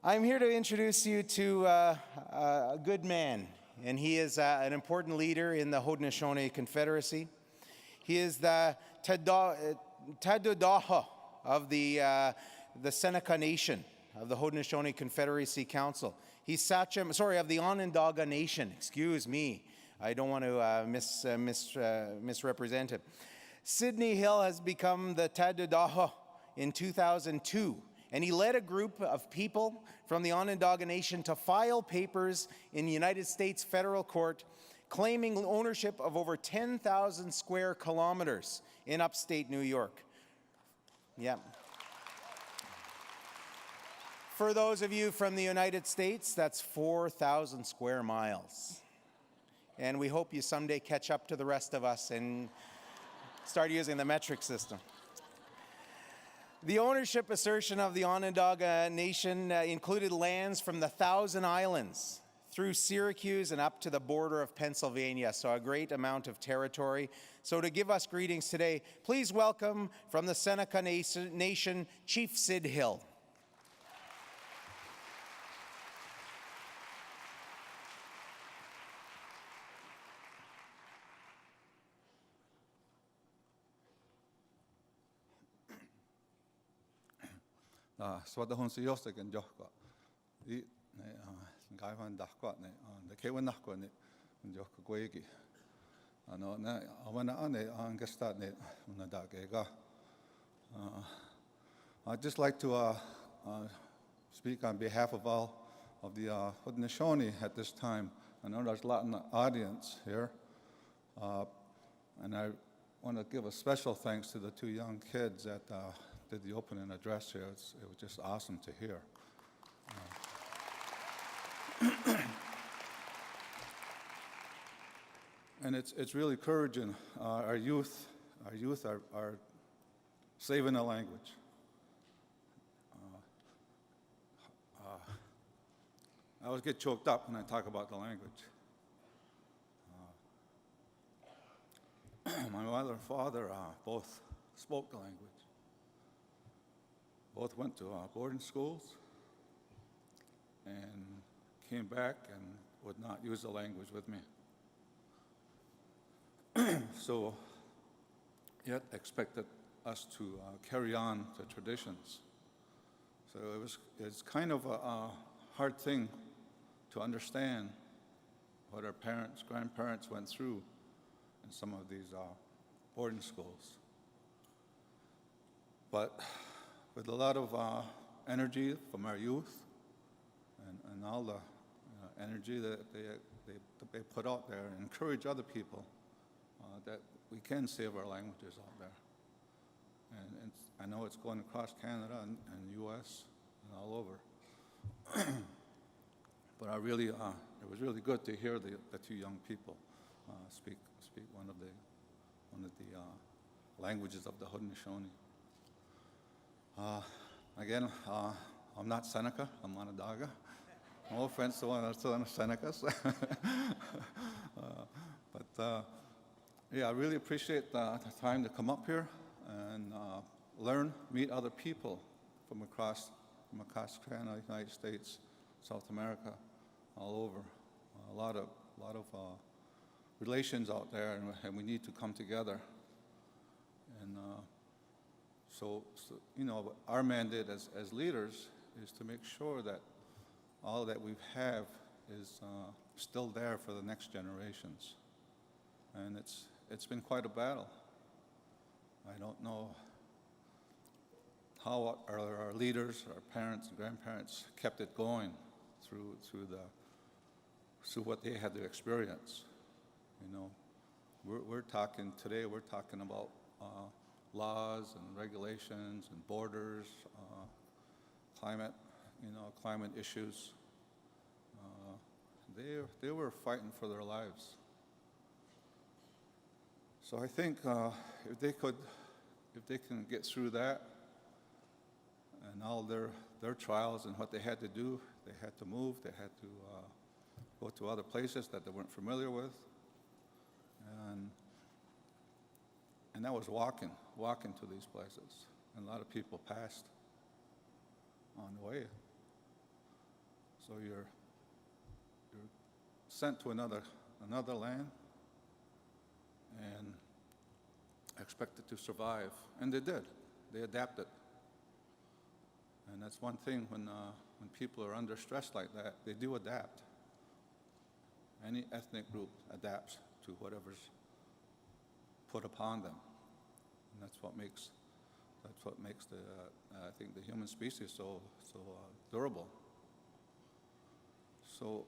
I'm here to introduce you to a good man, and he is an important leader in the Haudenosaunee Confederacy. He is the Tadodaho of the Seneca Nation of the Haudenosaunee Confederacy Council. He's Sachem, of the Onondaga Nation. Excuse me, I don't want to misrepresent him. Sidney Hill has become the Tadodaho in 2002. And he led a group of people from the Onondaga Nation to file papers in the United States federal court claiming ownership of over 10,000 square kilometers in upstate New York. Yeah. For those of you from the United States, that's 4,000 square miles. And we hope you someday catch up to the rest of us and start using the metric system. The ownership assertion of the Onondaga Nation included lands from the Thousand Islands through Syracuse and up to the border of Pennsylvania, so a great amount of territory. So to give us greetings today, please welcome from the Seneca Nation, Chief Sid Hill. Swadahon si Yosek and Johka. I Gaivan Dahquat, the Kewanahquan, and Joka Guegi. I know, I want to Angestat, Unadagega. I'd just like to speak on behalf of all of the Haudenosaunee at this time. I know there's a lot in the audience here, and I want to give a special thanks to the two young kids that did the opening address here. It was just awesome to hear. And it's really encouraging. Our youth are saving the language. I always get choked up when I talk about the language. My mother and father both spoke the language. Both went to boarding schools and came back and would not use the language with me. So yet expected us to carry on the traditions. So it's kind of a hard thing to understand what our parents, grandparents went through in some of these boarding schools. But with a lot of energy from our youth and all the energy that they put out there and encourage other people that we can save our languages out there. And I know it's going across Canada and U.S. and all over. But it was really good to hear the two young people speak one of the languages of the Haudenosaunee. Again, I'm not Seneca, I'm Onondaga. No offense to one of the Senecas. But yeah, I really appreciate the time to come up here and learn, meet other people from across Canada, United States, South America, all over. A lot of relations out there, and we need to come together. And so, you know, our mandate as leaders is to make sure that all that we have is still there for the next generations. And it's been quite a battle. I don't know how our leaders, our parents and grandparents kept it going through what they had to experience. You know, we're talking about laws and regulations and borders, climate issues. They were fighting for their lives. So I think if they can get through that and all their trials and what they had to do, they had to move, they had to go to other places that they weren't familiar with, and that was walking to these places. And a lot of people passed on the way. So you're sent to another land and expected to survive. And they did. They adapted. And that's one thing when people are under stress like that, they do adapt. Any ethnic group adapts to whatever's put upon them. And that's what makes the I think the human species so durable. So,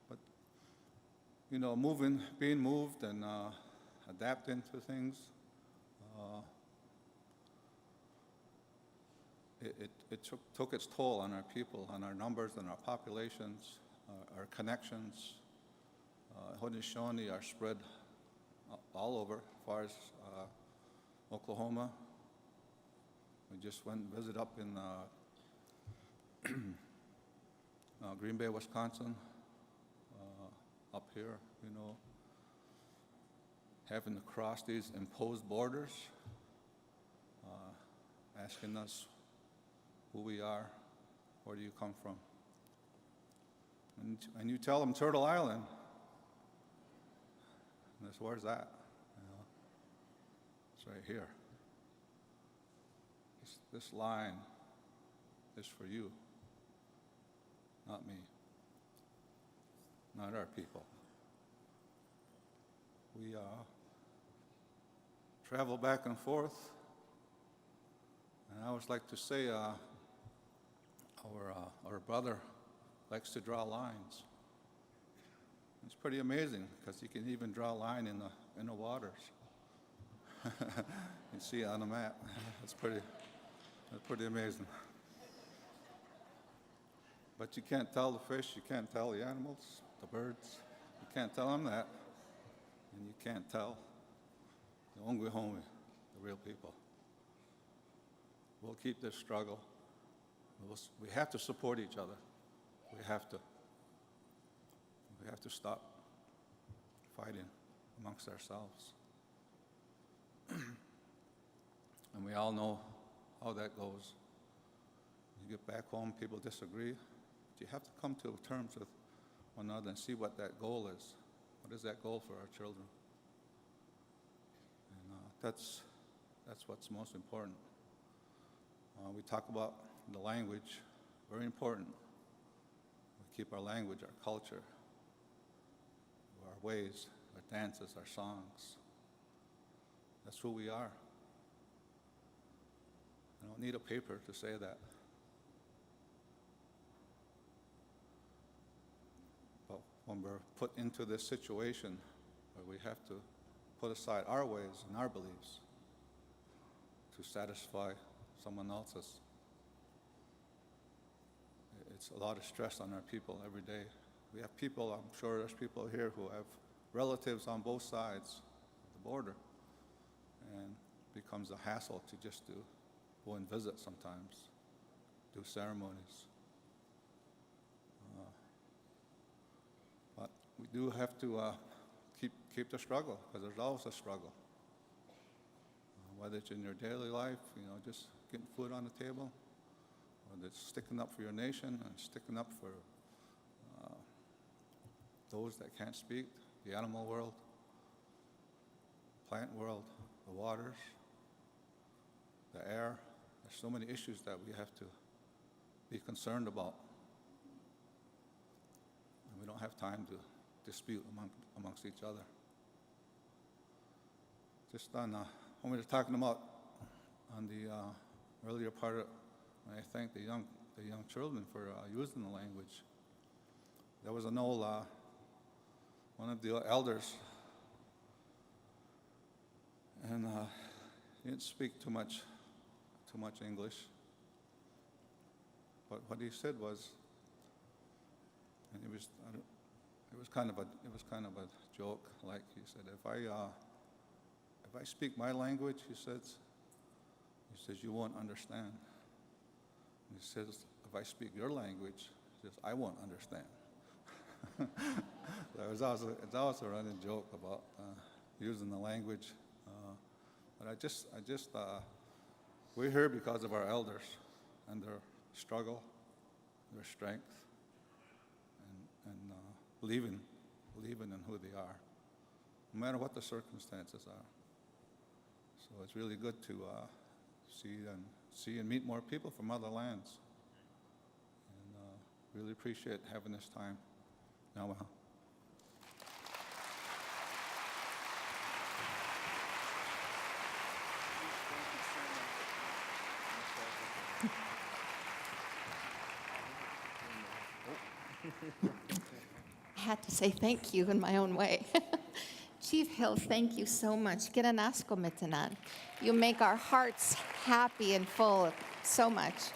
but being moved and adapting to things, it took its toll on our people, on our numbers and our populations, our connections. Haudenosaunee are spread all over, as far as Oklahoma. We just went and visited up in Green Bay, Wisconsin, up here, having to cross these imposed borders, asking us who we are, where do you come from? And you tell them Turtle Island, and they say, where's that? It's right here. This line is for you, not me, not our people. We travel back and forth, and I always like to say our brother likes to draw lines. It's pretty amazing because he can even draw a line in the waters. You see it on the map. That's pretty amazing. But you can't tell the fish, you can't tell the animals, the birds. You can't tell them that. And you can't tell the Ongwehome, the real people. We'll keep this struggle. We have to support each other. We have to. We have to stop fighting amongst ourselves. And we all know how that goes. You get back home, people disagree. But you have to come to terms with one another and see what that goal is. What is that goal for our children? And that's what's most important. We talk about the language, very important. We keep our language, our culture, our ways, our dances, our songs. That's who we are. I don't need a paper to say that. But when we're put into this situation where we have to put aside our ways and our beliefs to satisfy someone else's, it's a lot of stress on our people every day. We have people, I'm sure there's people here who have relatives on both sides of the border, and it becomes a hassle to just go and visit sometimes, do ceremonies. But we do have to keep the struggle, because there's always a struggle. Whether it's in your daily life, just getting food on the table, whether it's sticking up for your nation and sticking up for those that can't speak, the animal world, plant world, the waters, the air. There's so many issues that we have to be concerned about. And we don't have time to dispute amongst each other. Just on when we were talking about on the earlier part of, when I thanked the young children for using the language. There was an old one of the elders, and he didn't speak too much English. But what he said was, and it was kind of a joke. Like he said, if I speak my language, he says, you won't understand. And he says, if I speak your language, he says, I won't understand. It's also a running joke about using the language. But we're here because of our elders and their struggle their strength, and believing in who they are, no matter what the circumstances are. So it's really good to see and meet more people from other lands. And really appreciate having this time. Now, I had to say thank you in my own way. Chief Hill, thank you so much. Kiranasko mitanan. You make our hearts happy and full so much.